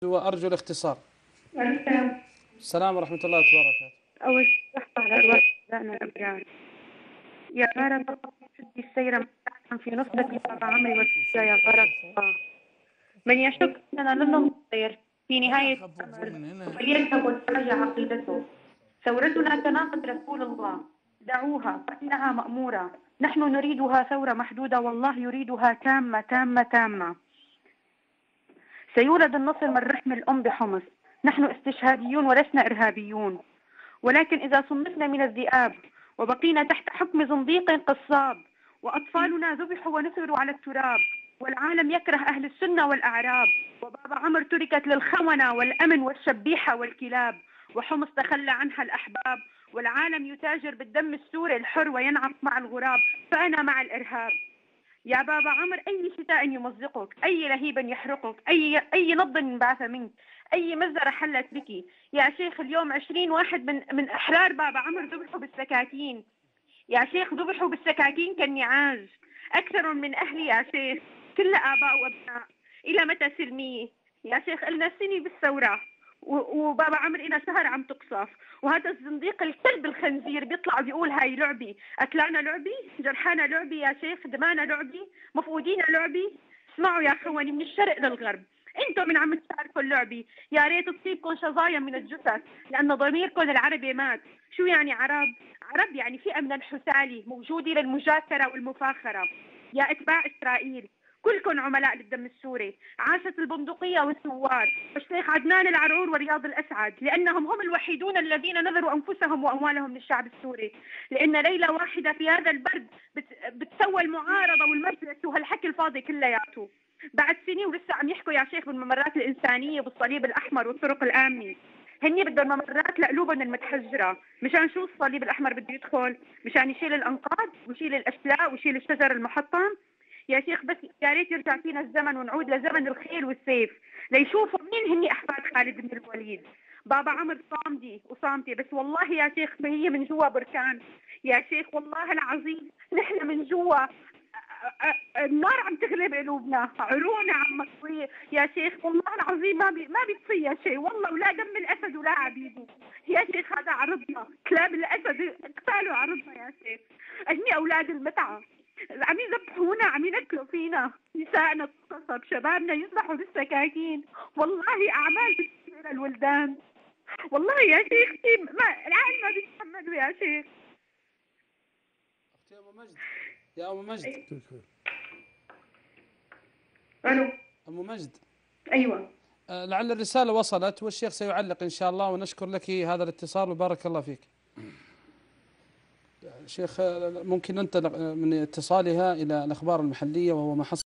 وأرجو الاختصار. السلام. السلام ورحمة الله وبركاته. أول شيء أحفظ على أرواح أبنائنا الأبرار. يا غارة تشدي السير في نصرة بابا عمري والفتية يا غارة الله. من يشك أننا لن ننتصر في نهاية الأمر فليذهب وتراجع عقيدته. ثورتنا تناقض رسول الله، دعوها فإنها مأمورة. نحن نريدها ثورة محدودة والله يريدها تامة تامة تامة. سيولد النصر من رحم الأم بحمص. نحن استشهاديون ولسنا إرهابيون، ولكن إذا صنفنا من الذئاب وبقينا تحت حكم زنديق قصاب، وأطفالنا ذبحوا ونثروا على التراب، والعالم يكره أهل السنة والأعراب، وبابا عمر تركت للخونة والأمن والشبيحة والكلاب، وحمص تخلى عنها الأحباب، والعالم يتاجر بالدم السوري الحر وينعم مع الغراب، فأنا مع الإرهاب. يا بابا عمر أي شتاء يمزقك، أي لهيب يحرقك، أي نبض انبعث منك، أي مزرعة حلت بك. يا شيخ اليوم 20 واحد من أحرار بابا عمر ذبحوا بالسكاكين. يا شيخ ذبحوا بالسكاكين كالنعاج، أكثر من أهلي يا شيخ، كل آباء وأبناء. إلى متى سلمية؟ يا شيخ إلنا سنة بالثورة، وبابا عمر إلى شهر عم تقصف، وهذا الزنديق الكلب الخنزير بيطلع بيقول هاي لعبي، أكلانا لعبي، جرحانا لعبي يا شيخ، دمانا لعبي، مفقودينا لعبي. اسمعوا يا خواني من الشرق للغرب، انتم من عم تشاركوا اللعبة، يا ريت تصيبكم شظايا من الجثث لأن ضميركم العربي مات. شو يعني عرب؟ عرب يعني فئة من الحثالي موجودة للمجاكرة والمفاخرة. يا إتباع إسرائيل كلكم عملاء للدم السوري، عاشت البندقية والثوار والشيخ عدنان العرعور ورياض الأسعد، لأنهم هم الوحيدون الذين نذروا أنفسهم وأموالهم للشعب السوري. لأن ليلة واحدة في هذا البرد بتسوى المعارضة والمجلس وهالحكي الفاضي كلياته. بعد سنين ولسه عم يحكوا يا شيخ بالممرات الإنسانية والصليب الأحمر والطرق الآمنة. هني بدهم ممرات لقلوبهم المتحجرة. مشان شو الصليب الأحمر بده يدخل؟ مشان يشيل الأنقاض ويشيل الأشلاء ويشيل الشجر المحطم. يا شيخ بس يا ريت يرجع فينا الزمن ونعود لزمن الخيل والسيف ليشوفوا مين هني أحفاد خالد بن الوليد. بابا عمر صامدي وصامتي، بس والله يا شيخ ما هي من جوا بركان. يا شيخ والله العظيم نحن من جوا النار عم تغلب قلوبنا، عرونا عم مطوي يا شيخ، والله العظيم ما بيطفيها شيء والله، ولا دم الاسد ولا عبيده. يا شيخ هذا عرضنا، كلاب الاسد اقتالوا عرضنا يا شيخ. هني اولاد المتعه عم يذبحونا، عم ينكلوا فينا، نسائنا تغتصب، شبابنا يذبحوا بالسكاكين، والله اعمال بتصير الولدان. والله يا شيخ ما العقل ما بيتحملوا يا شيخ. أختي أم مجد، يا أم مجد. الو. أم مجد. ايوه. لعل الرسالة وصلت والشيخ سيعلق إن شاء الله، ونشكر لك هذا الاتصال وبارك الله فيك. شيخ ممكن ننطلق من اتصالها إلى الأخبار المحلية وهو ما حصل